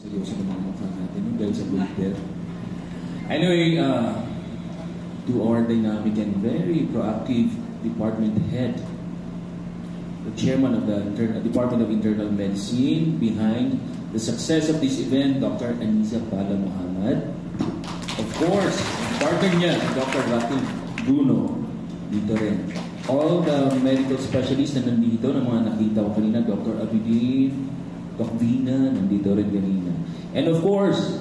Seryoso naman ang mukha natin dahil sa Twitter. Anyway, to our dynamic and very proactive department head, the chairman of the Department of Internal Medicine behind the success of this event, Dr. Aniza Bala Muhammad. Of course, partner niya, Dr. Ratin Bruno, dito rin. All the medical specialists na nandito, na mga nakita ko kanina, Dr. Abidin, Doc Vina, nandito rin kanina. And of course,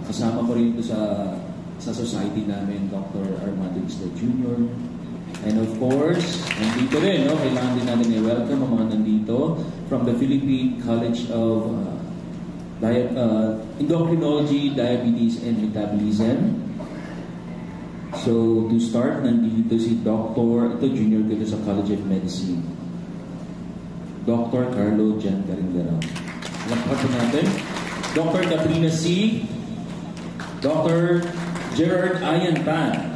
kasama ko rin ito sa society namin, Dr. Armando Isla Jr. And of course, nandito rin, no? Kailangan din natin i-welcome ang mga nandito from the Philippine College of Endocrinology, Diabetes, and Metabolism. So, to start, nandito si Dr. Ito, junior ko sa College of Medicine. Dr. Carlo Jan Caringarao. Lakpat po natin. Dr. Katrina C. Dr. Gerard Ayan Tan.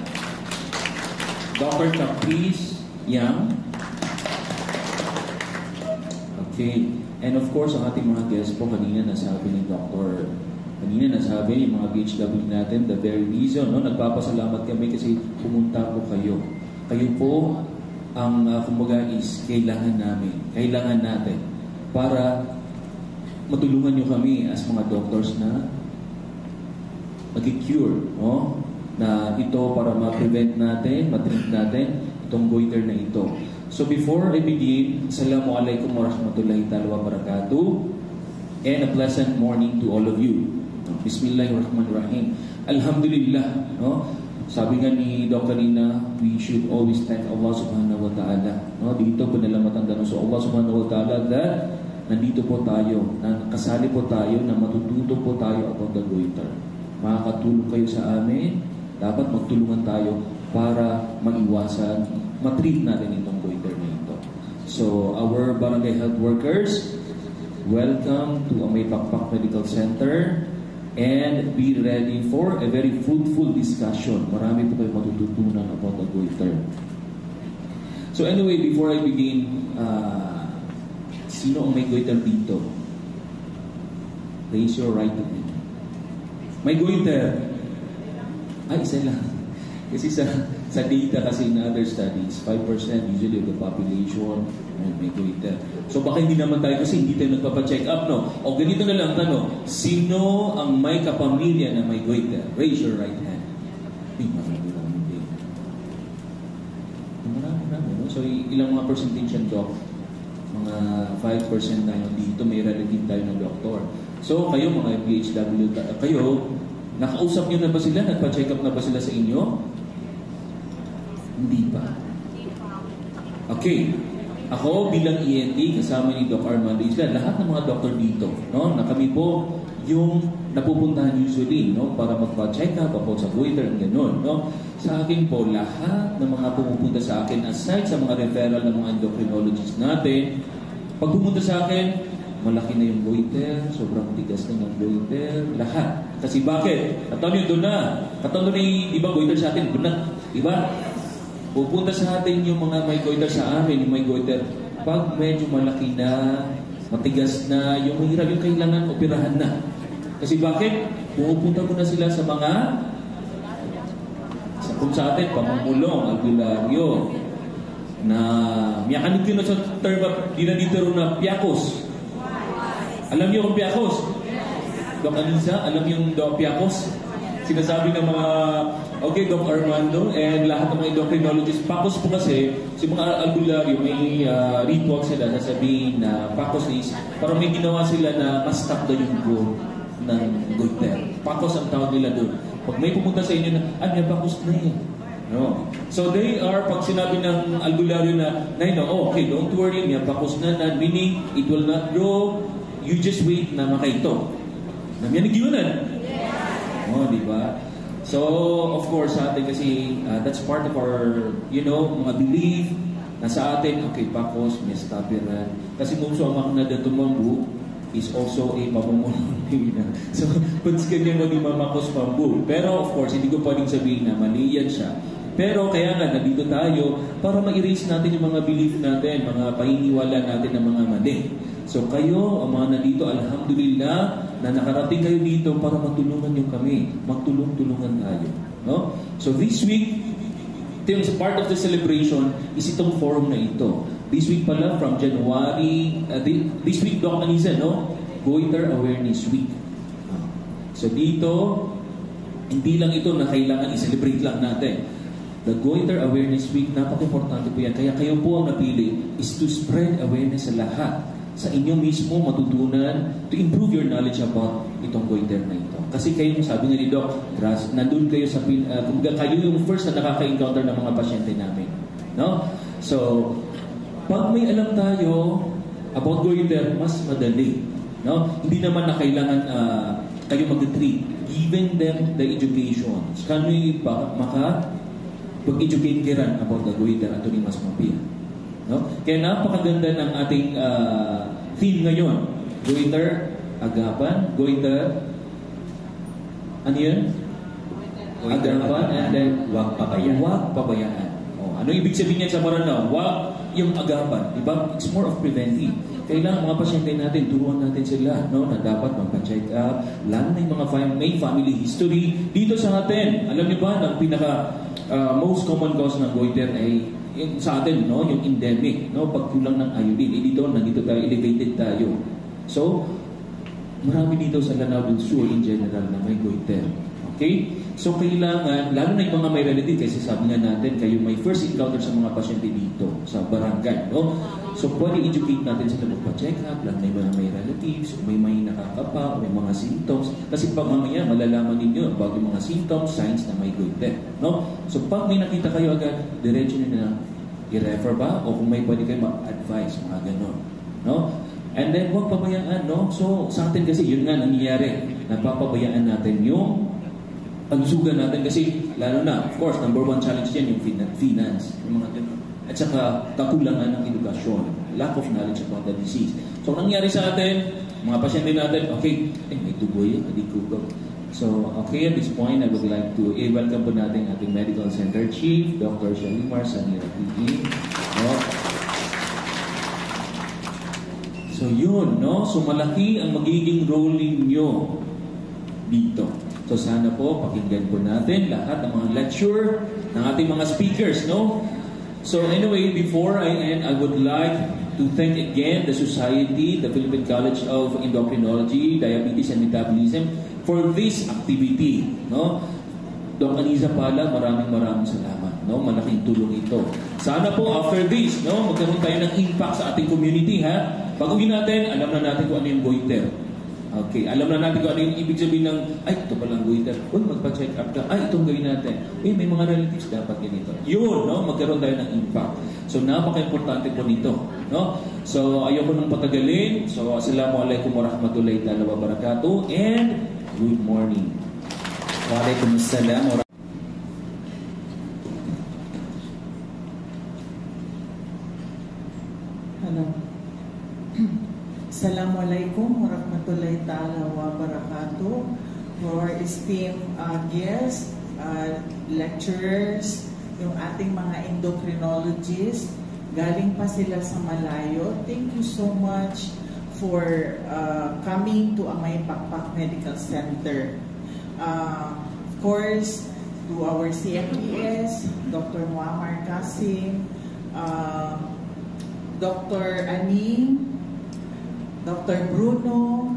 Dr. Caprice Yang. Okay. And of course, ang ating mga guests po, kanina nasabi ni Dr. Kanina nasabi yung mga BHW natin, the very reason, no? Nagpapasalamat kami kasi pumunta po kayo. Kayo po ang kumbaga is kailangan natin para matulungan nyo kami as mga doctors na mag-cure, no? Na ito para ma-prevent natin, ma-treat natin itong goiter na ito. So before I begin, Assalamualaikum warahmatullahi ta'ala wabarakatuh, and a pleasant morning to all of you. Bismillahirrahmanirrahim. Alhamdulillah, no? Sabi nga ni Dr. Nina, we should always thank Allah subhanahu wa ta'ala. No? Dito po nalamatang ganun. So Allah subhanahu wa ta'ala that nandito po tayo, kasali po tayo, na matututo po tayo about the goiter. Makakatulong kayo sa amin, dapat magtulungan tayo para maiwasan, matreat natin itong goiter na ito. So our barangay health workers, welcome to Amay Pakpak Medical Center. And be ready for a very fruitful discussion. Marami po kayo matututunan about the goiter. So anyway, before I begin, sino ang may goiter dito? Raise your right hand. May goiter. Ay, isa lang. Kasi sa data kasi in other studies, 5% usually of the population may goiter. So baka hindi naman tayo kasi hindi tayo nagpapacheck up, no? O ganito na lang tanong, sino ang may kapamilya na may goiter? Raise your right hand. Ay, marami din. Marami, no? So ilang mga percentage yan, Doc? Mga 5% tayo dito, may relative tayo ng doktor. So kayo mga PHW, kayo, nakausap nyo na ba sila? Nagpa-check up na ba sila sa inyo? Hindi pa. Okay. Ako bilang ENT, kasama ni Dr. Armando Isla, lahat ng mga doktor dito, no? Na kami po yung napupuntahan usually, no? Para magpa-check up about sa goiter and gano'n, no? Sa akin po, lahat ng mga pumupunta sa akin, aside sa mga referral ng mga endocrinologists natin, pag pumunta sa akin, malaki na yung goiter, sobrang tigas na yung goiter, lahat. Kasi bakit? Katulad doon na. Katulad ni, di ba, goiter sa atin, bunat, di ba? Pupunta sa atin yung mga may goiter sa amin, yung may goiter. Pag medyo malaki na, matigas na, yung mahirap yung kailangan operahan na. Kasi bakit? Pupunta ko na sila sa mga, kung sa atin, pamumulong, albularyo, na miyakanit yun na sa term, dinadito na piakos. Alam niyo kung piakos? Doc Anisa, alam niyo yung piakos? Sinasabi ng mga, okay, Doc Armando, and lahat ng mga endocrinologists, PACOS po kasi, si mga albularyo, may report sila na sabihin na PACOS is, parang may ginawa sila na mas stop daw yung growth ng goiter. PACOS ang tawag nila doon. Pag may pumunta sa inyo na, may PACOS na eh. No. So they are, pag sinabi ng albularyo na, no, okay, don't worry, may PACOS na, meaning, it will not grow, you just wait na makaito. Namiyanig yun na. Oh, di ba? So, of course, sa atin kasi, that's part of our, mga belief na sa atin, okay, PACOS, may stabiran. Kasi kung so ang mga tumambu is also a pamumulong. So, pats kanya mo di mamakos pambu. Pero, of course, hindi ko pwedeng sabihin na mali yan siya. Pero, kaya nga, nandito tayo para ma-erase natin yung mga belief natin, mga paniniwala natin ng mga mali. So kayo, ang mga nandito, alhamdulillah, na nakarating kayo dito para matulungan nyo kami. Magtulong-tulungan tayo. No? So this week, ito yung part of the celebration is itong forum na ito. This week pala, from January, this week, Doc Anisa, no? Goiter Awareness Week. So dito, hindi lang ito na kailangan i-celebrate lang natin. The Goiter Awareness Week, napaka-importante po yan. Kaya kayo po ang napili is to spread awareness sa lahat. Sa inyo mismo matutunan to improve your knowledge about itong goiter na ito. Kasi kayo, sabi nga ni Doc, nandun kayo sa, kayo yung first na nakaka-encounter ng mga pasyente namin. No? So, pag may alam tayo about goiter, mas madali. No? Hindi naman na kailangan kayo mag-treat. Giving them the education. Kano yung pag-educate kiran about the goiter at ito ni Mas Mapia. No? Kaya napakaganda ng ating theme ngayon. Goiter, agapan, goiter, ano yun? Agapan, and then wag pabayaan. Wag pabayaan. Oh, ano ibig sabihin niyan sa Maranao? Wag yung agapan. Diba? It's more of preventive. Kailangan mga pasyente natin, turuan natin sila, no, na dapat magpa-check up, lalo na yung mga may family history. Dito sa atin, alam niyo ba, ang pinaka most common cause ng goiter ay sa atin, no, yung endemic, no, pagkulang ng iodine. Dito, nandito tayo, elevated tayo. So, marami dito sa Lanao del Sur in general na may goiter. Okay? So, kailangan, lalo na yung mga may relative, kasi sabi nga natin, kayo may first encounter sa mga pasyente dito, sa barangay, no? So, pwede educate natin sila magpa-check up, lalo na yung mga may relatives, may nakakapa, may mga symptoms. Kasi pag mamaya, malalaman ninyo about yung mga symptoms, signs na may goiter, no? So, pag may nakita kayo agad, diretso nyo na i-refer ba? O kung may pwede kayo mag-advise, mga ganon, no? And then, huwag pabayaan, no? So, sa atin kasi, yun nga nangyayari. Napapabayaan natin yung pansugan natin kasi, lalo na, of course, number one challenge yan, yung finance, yung mga ganon. At saka, kakulangan ng edukasyon, lack of knowledge about the disease. So, nangyari sa atin, mga pasyente natin, okay, may tuboy, hindi ko. So, okay, at this point, I would like to welcome po natin ating Medical Center Chief, Dr. Shalimar Sanira P.E. No? So, yun, no? So, malaki ang magiging role ninyo dito. So, sana po, pakinggan po natin lahat ng mga lecture ng ating mga speakers, no? So anyway, before I end, I would like to thank again the Society, the Philippine College of Endocrinology, Diabetes and Metabolism for this activity. No? Doc Anisa pala, maraming salamat. No? Malaking tulong ito. Sana po after this, no, magkaroon tayo ng impact sa ating community. Ha? Baguhin natin, alam na natin kung ano yung goiter. Okay, alam na natin kung ano yung ibig sabihin ng, ay, ito palang goiter. Uy, magpa-check up ka. Ay, itong gawin natin. Uy, may mga relatives dapat ganito. Yun, no? Magkaroon tayo ng impact. So, napaka-importante po nito. No? So, ayoko nang patagalin. So, assalamualaikum warahmatullahi wabarakatuh. And, good morning. Waalaikumsalam. Hello. Assalamualaikum warahmatullahi ta'ala wabarakatuh. For esteemed guests, lecturers, yung ating mga endocrinologists, galing pa sila sa malayo. Thank you so much for coming to Amay Pakpak Medical Center. Of course, to our CMES, Dr. Muammar Qasim, Dr. Aning, Dr. Bruno,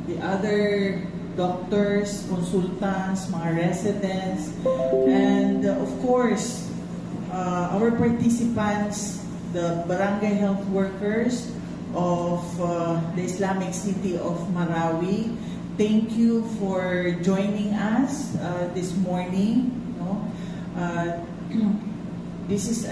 the other doctors, consultants, mga residents, and of course, our participants, the barangay health workers of the Islamic City of Marawi. Thank you for joining us this morning. No? This is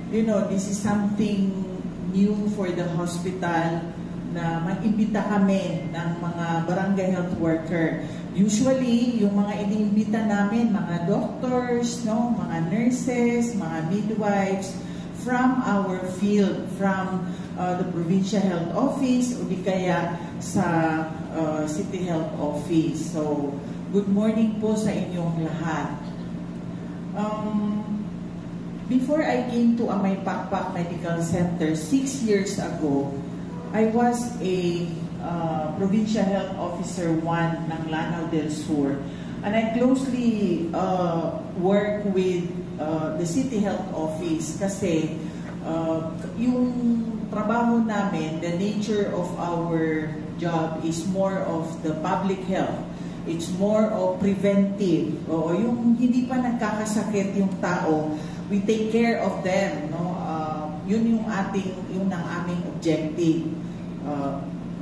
this is something new for the hospital na mag-imbita kami ng mga barangay health worker. Usually, yung mga iniimbita namin, mga doctors, no, mga nurses, mga midwives, from our field, from the provincial health office, o di kaya sa city health office. So, good morning po sa inyong lahat. before I came to Amay Pakpak Medical Center 6 years ago, I was a Provincial Health Officer 1 ng Lanao del Sur. And I closely work with the City Health Office kasi yung trabaho namin, the nature of our job is more of the public health. It's more of preventive. O yung hindi pa nagkakasakit yung tao, we take care of them. No? Yun yung ang aming objective.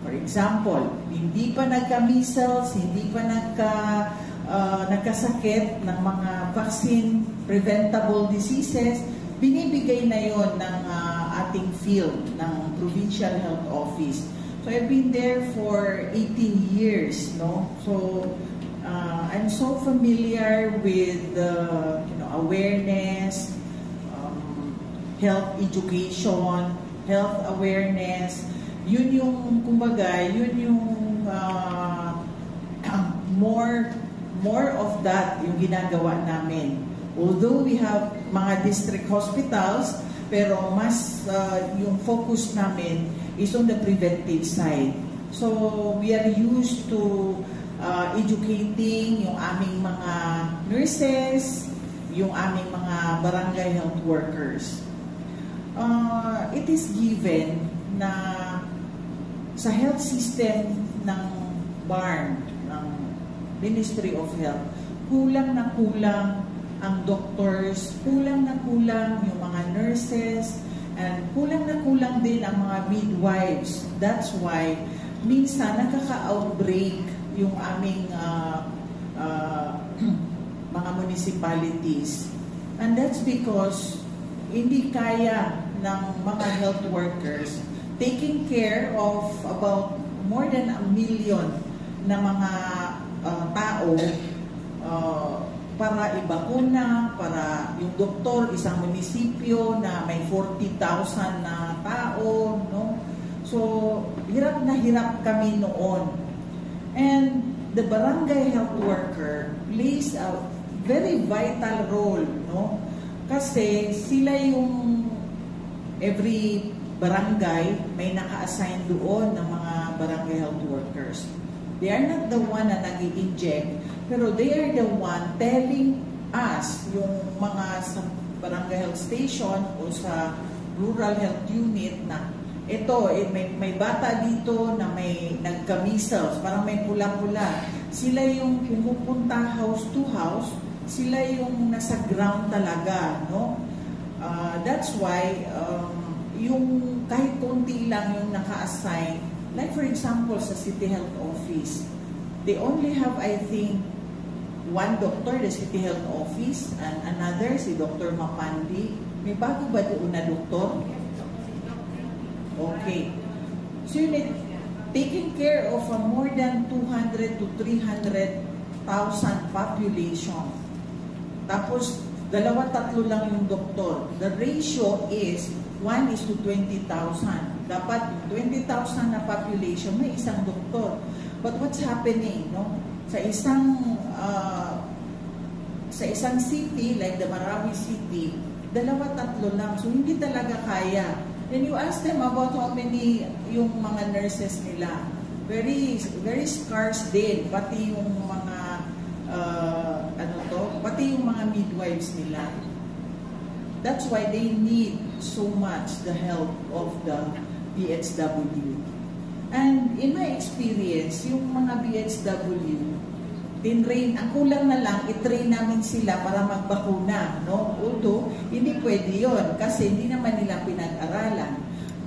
For example, hindi pa nagka-measles, hindi pa nagkasakit ng mga vaccine preventable diseases, binibigay na yon ng ating field ng Provincial Health Office. So I've been there for 18 years, no? So I'm so familiar with awareness, health education, health awareness. Yun yung kumbaga, yun yung more of that yung ginagawa namin. Although we have mga district hospitals, pero mas yung focus namin is on the preventive side. So we are used to educating yung aming mga nurses, yung aming mga barangay health workers. It is given na sa health system ng BARN, ng Ministry of Health, kulang na kulang ang doctors, kulang na kulang yung mga nurses, and kulang na kulang din ang mga midwives. That's why minsan nakaka-outbreak yung aming mga municipalities. And that's because hindi kaya ng mga health workers taking care of about more than 1 million na mga tao para ibakuna, para yung doktor, isang munisipyo na may 40,000 na tao, no? So, hirap na hirap kami noon. And the barangay health worker plays a very vital role, no? Kasi sila yung every barangay may naka-assign doon ng mga barangay health workers. They are not the one na nag-i-inject, pero they are the one telling us, yung mga sa barangay health station o sa rural health unit na ito, may bata dito na may nagka-measles, parang may pula-pula. Sila yung pumupunta house to house, sila yung nasa ground talaga, no? That's why yung kahit konti lang yung naka-assign, like for example sa City Health Office, they only have, I think, one doctor, the City Health Office, and another, si Dr. Mapandi. May bago ba doon na doktor? Okay. So yun, taking care of a more than 200 to 300,000 population. Tapos, 2-3 lang yung doktor. The ratio is 1 is to 20,000. Dapat 20,000 na population, may isang doktor. But what's happening, no? Sa isang city, like the Marawi City, 2-3 lang. So, hindi talaga kaya. Then you ask them about how many yung mga nurses nila. Very, very scarce din. Pati yung mga, pati yung mga midwives nila. That's why they need so much the help of the BHW. And in my experience, yung mga BHW, tinrain, ang kulang na lang, itrain namin sila para magbakuna, no? Although, hindi pwede yun kasi hindi naman nila pinag-aralan.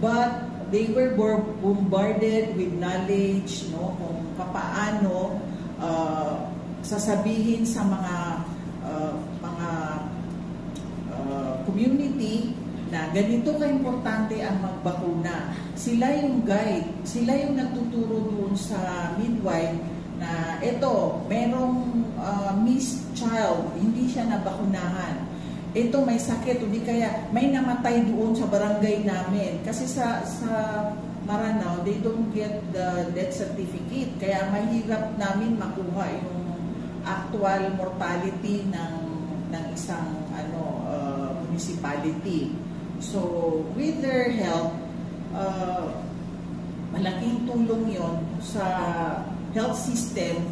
But they were bombarded with knowledge, no? Kung paano sasabihin sa mga community na ganito ka-importante ang magbakuna. Sila yung guide, sila yung nagtuturo doon sa midwife na ito, merong missed child, hindi siya nabakunahan. Ito may sakit, hindi kaya may namatay doon sa barangay namin. Kasi sa Maranao, they don't get the death certificate. Kaya mahirap namin makuha yung actual mortality ng isang municipality. So, with their help, malaking tulong yon sa health system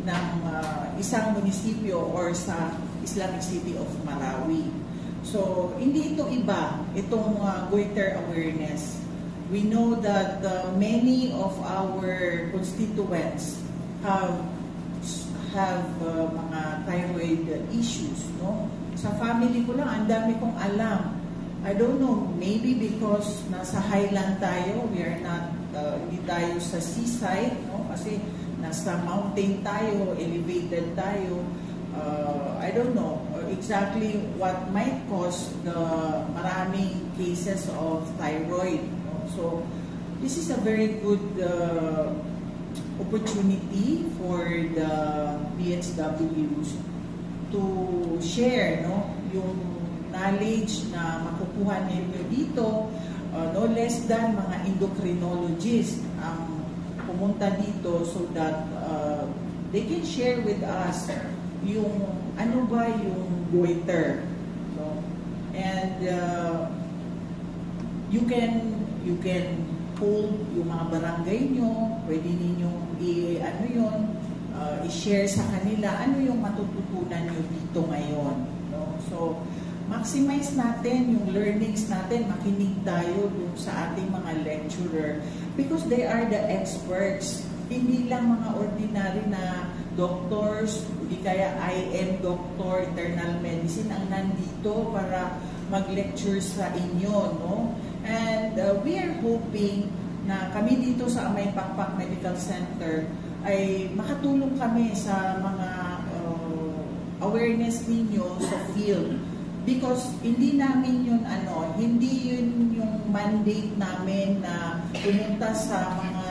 ng isang munisipyo or sa Islamic City of Marawi. So, hindi ito iba, itong goiter awareness. We know that many of our constituents have mga thyroid issues, no? Sa family ko lang, ang dami kong alam. I don't know, maybe because nasa highland tayo, we are not, hindi tayo sa seaside, no? Kasi nasa mountain tayo, elevated tayo. I don't know exactly what might cause the maraming cases of thyroid. No? So, this is a very good opportunity for the PHWs to share, no, yung knowledge na makukuha ninyo dito. No less than mga endocrinologists ang pumunta dito so that they can share with us yung ano ba yung goiter, no? And you can hold yung mga barangay nyo, pwede ninyong i-share sa kanila ano yung matututunan nyo dito ngayon, no? So, maximize natin yung learnings natin, makinig tayo dun sa ating mga lecturer because they are the experts. Hindi lang mga ordinary na doctors, hindi kaya IM doctor, internal medicine ang nandito para mag-lecture sa inyo, no? And we are hoping na kami dito sa Amay Pakpak Medical Center ay makatulong kami sa mga awareness ninyo sa field. Because hindi namin yun hindi yun yung mandate namin na pumunta sa mga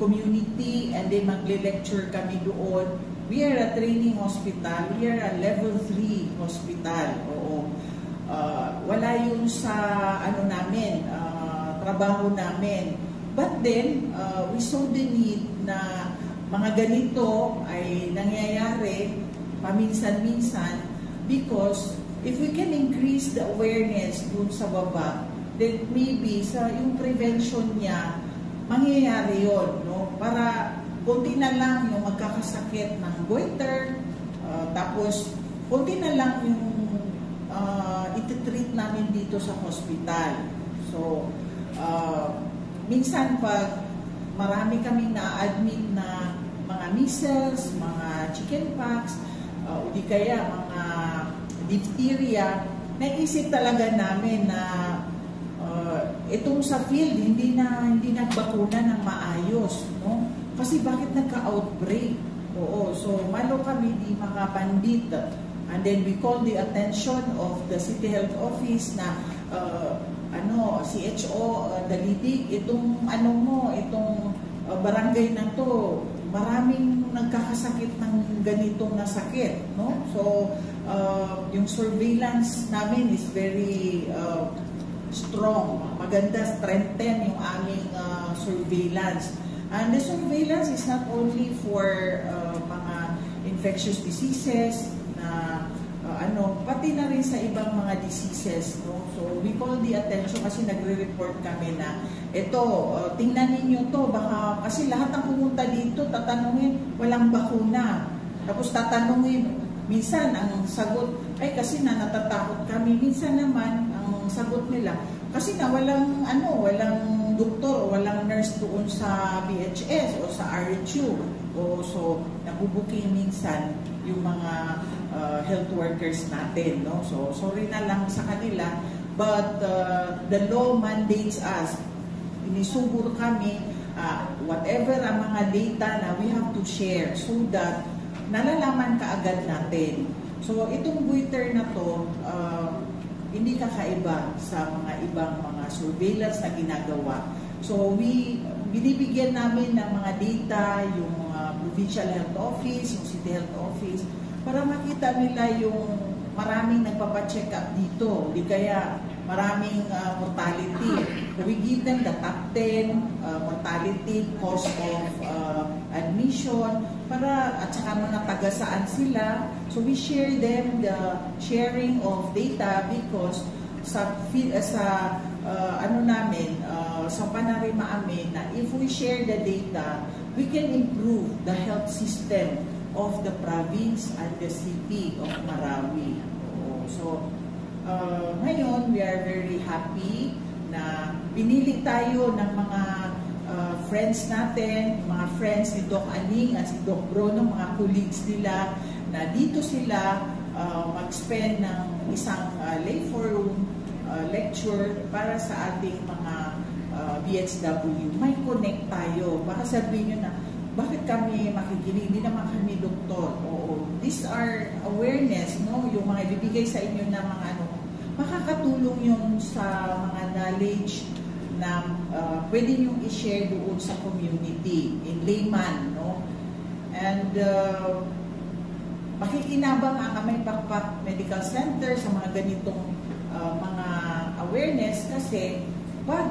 community and then magle-lecture kami doon. We are a training hospital. We are a level 3 hospital. Oo. Wala yun sa namin, trabaho namin. But then, we saw the need na mga ganito ay nangyayari paminsan-minsan because if we can increase the awareness dun sa baba, then maybe sa yung prevention niya, mangyayari yun, no? Para konti na lang yung magkakasakit ng goiter, tapos konti na lang yung iti-treat namin dito sa hospital. So, minsan pag marami kaming na-admit na mga measles, mga chickenpox, o di kaya mga diphtheria, naisip talaga namin na itong sa field, hindi nagbakuna ng maayos, no? Kasi bakit nagka-outbreak? Oo, so malo kami di makapandit. And then we call the attention of the City Health Office na CHO, Dalidig, itong barangay na to, maraming nagkakasakit ng ganitong nasakit, no? So, yung surveillance namin is very strong. Maganda, strengthen yung aming surveillance. And the surveillance is not only for mga infectious diseases na pati na rin sa ibang mga diseases, no? So we call the attention kasi nagre-report kami na ito, tingnan ninyo to, baka kasi lahat ng pumunta dito tatanungin, walang bakuna. Tapos tatanungin, minsan ang sagot ay kasi natatakot kami. Minsan naman ang sagot nila kasi walang doktor o walang nurse doon sa BHS o sa RHU. So nabubuking minsan yung mga health workers natin, no? So sorry na lang sa kanila, but the law mandates us, inisubur kami whatever ang mga data na we have to share so that nalalaman kaagad natin. So itong goiter na to hindi kakaiba sa mga ibang mga surveillance na ginagawa. So binibigyan namin ng mga data yung Provincial Health Office, yung City Health Office, para makita nila yung maraming nagpapacheck up dito. Di kaya maraming mortality. So we give them the top 10 mortality, cost of admission, at saka mga taga saan sila. So we share them the sharing of data because sa panarima amin na if we share the data, we can improve the health system of the province and the city of Marawi. So, ngayon, we are very happy na pinili tayo ng mga friends natin, mga friends ni Doc Aning at si Doc Bruno, mga colleagues nila, na dito sila mag-spend ng isang lay forum lecture para sa ating mga BHW. May connect tayo. Baka sabihin nyo na, bakit kami makikinig? Hindi naman kami doktor. Oo. These are awareness, no? Yung mga ibibigay sa inyo na mga makakatulong yun sa mga knowledge na pwede nyo i-share doon sa community, in layman, no? And makikinabang ang Kamay Pakpak Medical Center sa mga ganitong mga awareness kasi pag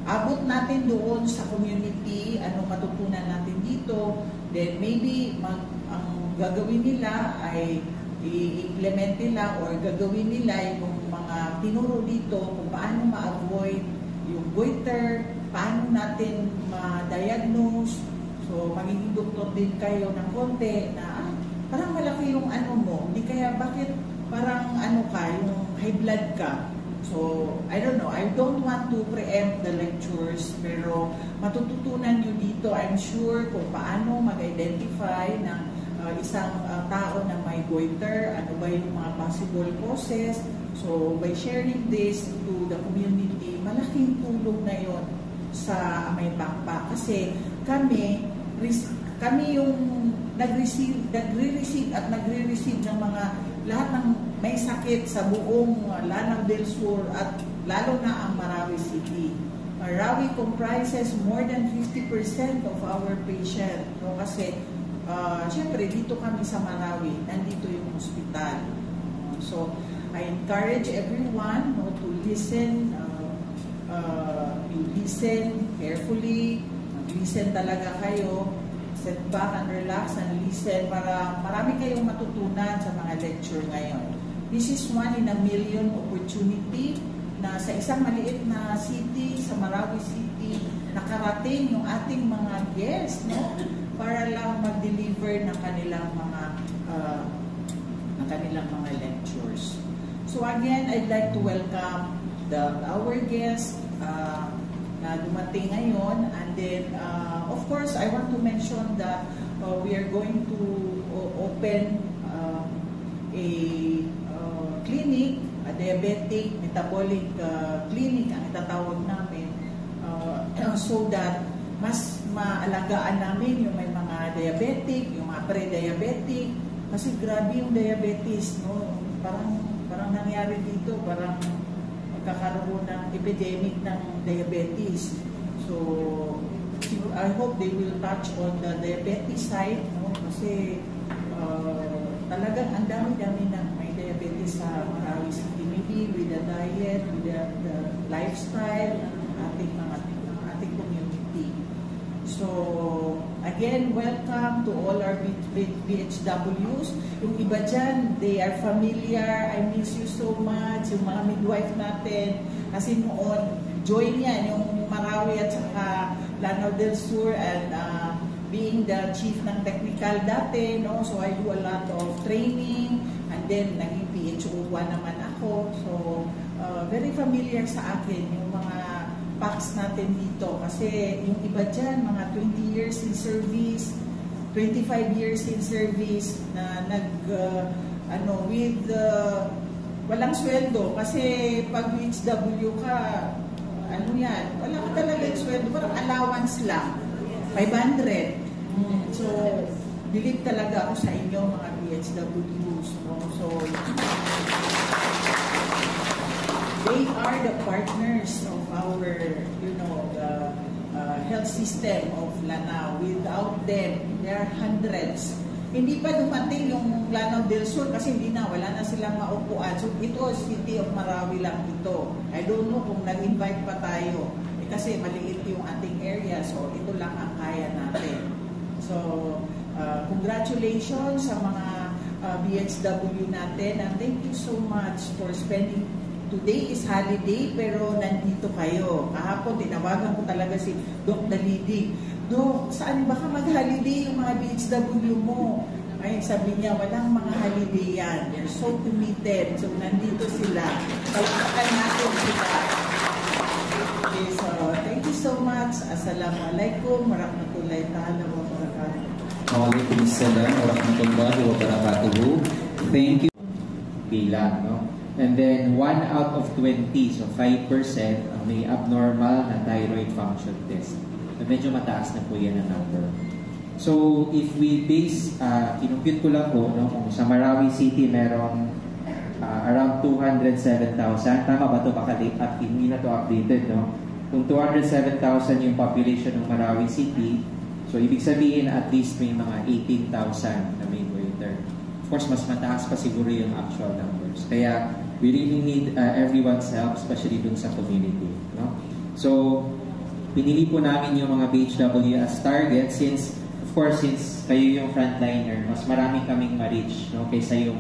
abot natin doon sa community, anong matutunan natin dito, then maybe ang gagawin nila ay i-implement nila or gagawin nila yung mga tinuro dito kung paano ma-avoid yung goiter, paano natin ma-diagnose. So magiging doktor din kayo ng konti na parang malaki yung mo, hindi kaya bakit parang yung high blood ka. So, I don't know, I don't want to preempt the lectures, pero matututunan nyo dito, I'm sure, kung paano mag-identify ng isang tao na may goiter, ano ba yung mga possible causes. So, by sharing this to the community, malaking tulong na yon sa Kamay Pakpak. Kasi kami yung nagre-receive ng mga lahat ng may sakit sa buong Lanao del Sur at lalo na ang Marawi City. Marawi comprises more than 50% of our patient. No? Kasi, syempre, dito kami sa Marawi, nandito yung hospital. So, I encourage everyone to listen. You listen carefully. Listen talaga kayo. Sit back and relax and listen para marami kayong matutunan sa mga lecture ngayon. This is one in a million opportunity na sa isang maliit na city, sa Marawi City, nakarating yung ating mga guests, no? Para lang mag-deliver ng kanilang mga lectures. So again, I'd like to welcome our guests na dumating ngayon, and then of course I want to mention that we are going to open a clinic, a diabetic metabolic clinic ang itatawag namin, so that mas maalagaan namin yung may mga diabetic, yung mga pre-diabetic, kasi grabe yung diabetes, no? Parang nangyari dito, parang magkakaroon ng epidemic ng diabetes. So, I hope they will touch on the diabetes side, no? Kasi talagang ang dami-dami na may diabetes sa Marawi City. Maybe with the diet, with the lifestyle, ating community. So, again, welcome to all our BHWs. Yung iba dyan, they are familiar. I miss you so much. Yung mga midwife natin. Kasi noon, join yan, yung Marawi at saka Lanao del Sur, and being the chief ng technical dati, no? So I do a lot of training, and then naging PHO1 naman ako. So very familiar sa akin yung mga packs natin dito, kasi yung iba dyan, mga 20 years in service, 25 years in service na walang sweldo, kasi pag BHW ka, wala ka talaga yung sweldo, parang allowance lang, 500. So, believe talaga ako sa inyo, mga BHWs. No? So, they are the partners of our, health system of Lanao. Without them, there are hundreds hindi pa dumating yung Lanao del Sur kasi wala na silang maupuan. So ito, City of Marawi lang ito. I don't know kung nag-invite pa tayo. Kasi maliit yung ating area, so ito lang ang kaya natin. So, congratulations sa mga BHW natin and thank you so much for spending. Today is holiday pero nandito kayo. Kahapon tinawagan ko talaga si Doc Dalidi. Doc, saan baka mag-holiday yung mga BHW mo? Ay, sabi niya, walang mga holiday yan. They're so committed. So, nandito sila. Palakakan natin sila. Okay, so, thank you so much. Assalamualaikum warahmatullahi ta'ala wabarakatuh. Waalaikumsalam warahmatullahi wabarakatuh. Thank you. Bilang, no? And then 1 out of 20, so 5% ang may abnormal na thyroid function test. Medyo mataas na po yan ang number. So, if we base, kinumpute ko lang po, no, kung sa Marawi City merong around 207,000. Tama ba ito? Baka hindi na ito updated, no? Kung 207,000 yung population ng Marawi City, so ibig sabihin at least may mga 18,000 na may goiter. Of course, mas mataas pa siguro yung actual numbers. Kaya, we really need everyone's help, especially dun sa community, no? So, pinili po namin yung mga BHW as target since, of course, since kayo yung frontliner, mas marami kaming ma-reach, no? Kaysa yung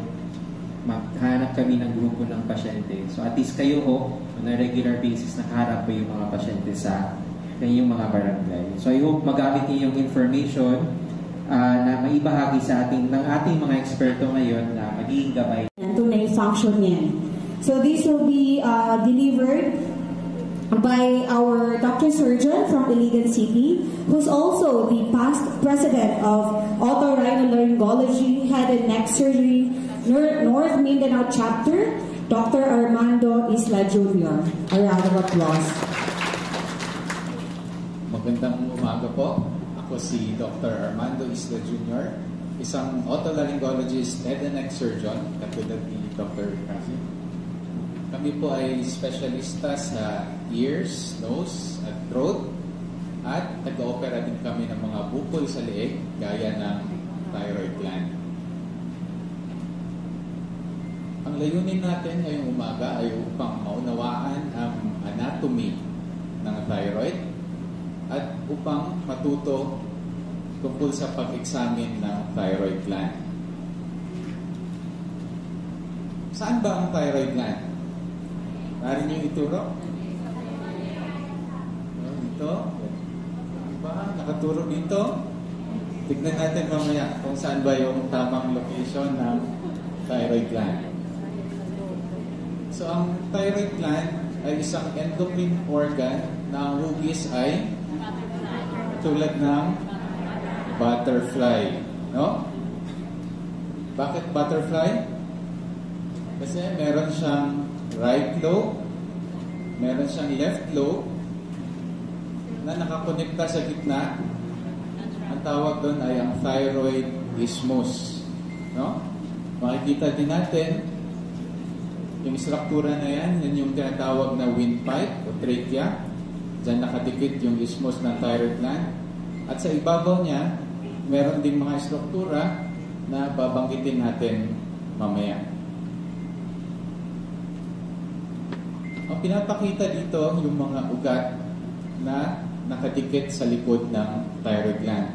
maghanap kami ng grupo ng pasyente. So, at least kayo on a regular basis, nakaharap po yung mga pasyente sa kanyang mga barangay. So, I hope magamit niyo yung information na maibahagi sa ng ating mga eksperto ngayon na magiging gabay. Tunay function yan. So, this will be delivered by our doctor surgeon from Iligan City, who's also the past president of Otorhinolaryngology, Head and Neck Surgery, North Mindanao Chapter, Dr. Armando Isla Jr. A round of applause. Magandang umaga po. Ako si Dr. Armando Isla Jr., isang otolaryngologist, head and neck surgeon, katulad ni Dr. Rafi. Kami po ay specialista sa ears, nose, at throat, at nag-opera din kami ng mga bukol sa leeg, gaya ng thyroid gland. Ang layunin natin ngayong umaga ay upang maunawaan ang anatomy ng thyroid at upang matuto tungkol sa pag-examine ng thyroid gland. Saan ba ang thyroid gland? Maaaring nyo ituro? Dito? Diba? Nakaturo dito? Tignan natin mamaya kung saan ba yung tamang location ng thyroid gland. So, ang thyroid gland ay isang endocrine organ na ang hugis ay tulad ng butterfly. No? Bakit butterfly? Kasi meron siyang right lobe, meron siyang left lobe na nakakonekta sa gitna. Ang tawag doon ay ang thyroid isthmus. No? Makikita din natin yung struktura na yan yung tinatawag na windpipe o trachea. Diyan nakadikit yung isthmus ng thyroid gland. At sa ibabaw niya, meron ding mga struktura na babanggitin natin mamaya. Ang pinapakita dito yung mga ugat na nakadikit sa likod ng thyroid gland.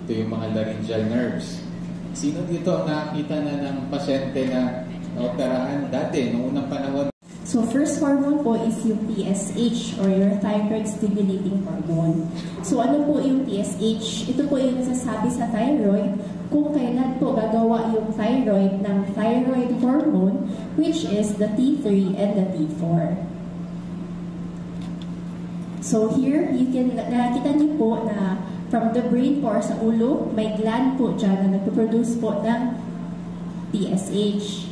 Ito yung mga laryngeal nerves. Sino dito ang nakakita na ng pasyente na naoperahan dati, noong unang panahon? So, first hormone po is yung TSH or your thyroid stimulating hormone. So, ano po yung TSH? Ito po yung nasasabi sa thyroid kung kailan po gagawa yung thyroid ng thyroid hormone, which is the T3 and the T4. So, here, nakikita niyo po na from the brain po or sa ulo, may gland po dyan na nagpo-produce po ng TSH.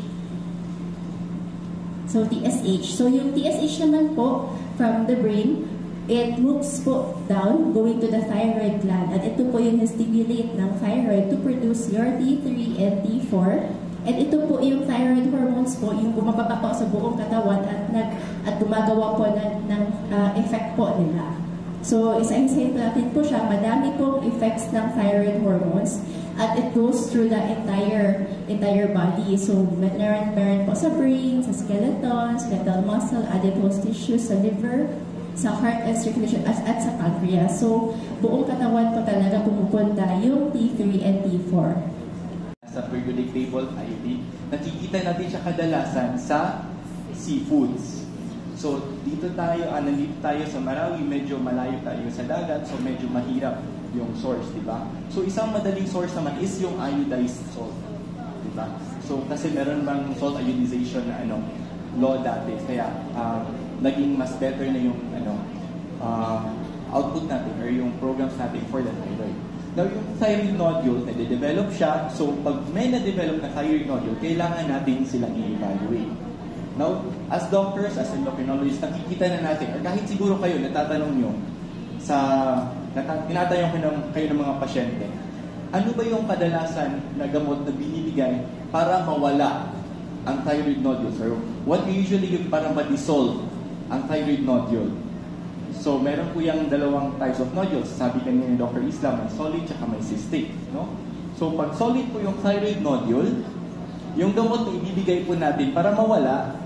So, TSH. So, yung TSH naman po, from the brain, it moves po down, going to the thyroid gland. At ito po yung stimulate ng thyroid to produce your T3 and T4. And ito po yung thyroid hormones po, yung bumababa po sa buong katawan at gumagawa po ng effect po nila. So, isa-isahin natin po siya, madami pong effects ng thyroid hormones. at it goes through the entire body. So meron po sa brain, sa skeleton, skeletal muscle, adipose tissue, sa liver, sa heart and circulation, at sa pancreas. So buong katawan po talaga pumupunta yung T3 and T4. Sa periodic table iodine, nakikita natin siya kadalasan sa seafoods. So dito tayo sa Marawi, medyo malayo tayo sa dagat, so medyo mahirap yung source, di ba? So isang madaling source naman is yung iodized salt, di ba? So kasi meron bang salt iodization na law dati, kaya naging mas better na yung output natin or yung programs natin for the thyroid. Now, yung thyroid nodule, nade-develop siya. So, pag may na-develop na thyroid nodule, kailangan natin silang i-evaluate. Now, as doctors, as endocrinologists, nakikita na natin, or kahit siguro kayo, natatanong nyo, tinatanong kayo ng mga pasyente, ano ba yung kadalasan na gamot na binibigay para mawala ang thyroid nodule? So, what usually yung para ma-dissolve ang thyroid nodule? So, meron po yung dalawang types of nodules. Sabi kanina ni Dr. Islam, may solid at may cystic. No? So, pag solid po yung thyroid nodule, yung gamot na ibibigay po natin para mawala,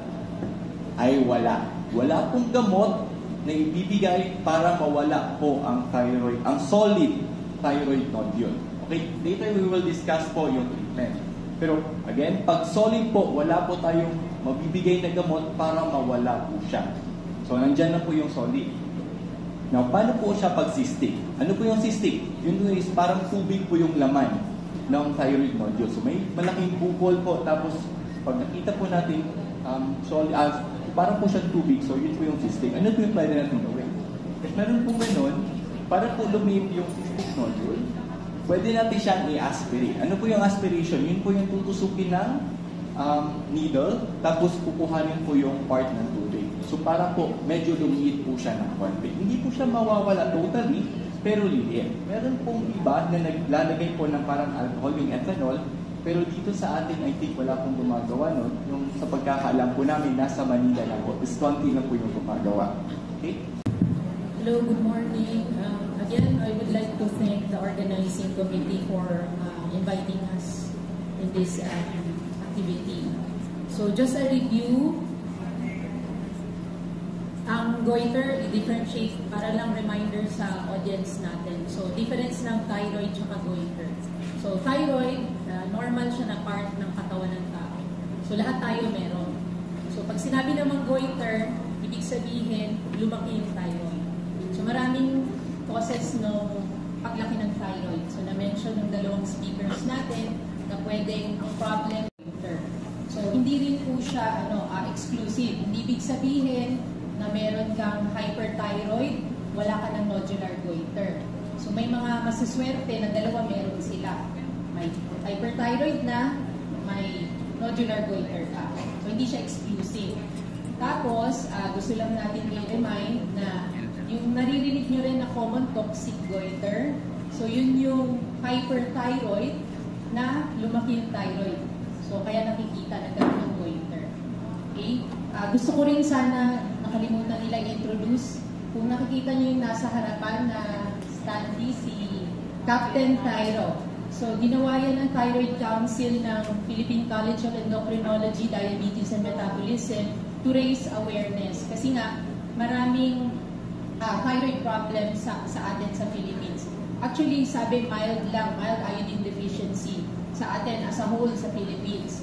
ay wala. Wala pong gamot na ibibigay para mawala po ang thyroid, ang solid thyroid nodule. Okay? Later we will discuss po yung treatment. Pero, again, pag solid po, wala po tayong mabibigay na gamot para mawala po siya. So, nandyan na po yung solid. Now, paano po siya pag cystic? Ano po yung cystic? Yun is parang tubig po yung laman ng thyroid nodule. So, may malaking bukol po. Tapos, pag nakita po natin, parang po siyang tubig. So, yun po yung cystic. Ano po yung pwede natin gawin? If meron po ganun, para po lumip yung cystic nodule, pwede natin siyang i-aspirate. Ano po yung aspiration? Yun po yung tutusukin ng needle, tapos kukuhanin po yung part ng tubig. So para po, medyo lumiit po siya ng konti. Hindi po siya mawawala totally, pero liit. Meron pong iba na naglalagay po ng parang alcohol, yung ethanol, pero dito sa atin, I think wala pong gumagawa nun. Yung sa pagkakaalam po namin, nasa Manila lang po. Visconti na po yung gumagawa. Okay? Hello, good morning. Again, I would like to thank the organizing committee for inviting us in this activity. So just a review, ang goiter, i-differentiate para lang reminder sa audience natin. So difference ng thyroid at goiter. So thyroid, normal siya na part ng katawan ng tao. So lahat tayo meron. So pag sinabi namang goiter, ibig sabihin lumaki yung thyroid. So maraming causes ng paglaki ng thyroid. So na-mention ng dalawang speakers natin na pwedeng ang problem goiter. So hindi rin po siya exclusive. Hindi ibig sabihin na meron kang hyperthyroid, wala ka ng nodular goiter. So may mga masaswerte na dalawa meron sila. May hyperthyroid na, may nodular goiter ka. So hindi siya exclusive. Tapos, gusto lang natin i-remind na yung naririnig nyo rin na common toxic goiter, so yun yung hyperthyroid na lumaki yung thyroid. So kaya nakikita na gano'n yung goiter. Okay? Gusto ko rin sana nakalimutan nila i-introduce. Kung nakikita nyo yung nasa harapan na standee, si Captain Thyro. So, ginawa yan ng Thyroid Council ng Philippine College of Endocrinology, Diabetes and Metabolism to raise awareness. Kasi nga, maraming thyroid problems sa atin sa Philippines. Actually, sabi mild lang, mild iodine deficiency sa atin as a whole sa Philippines.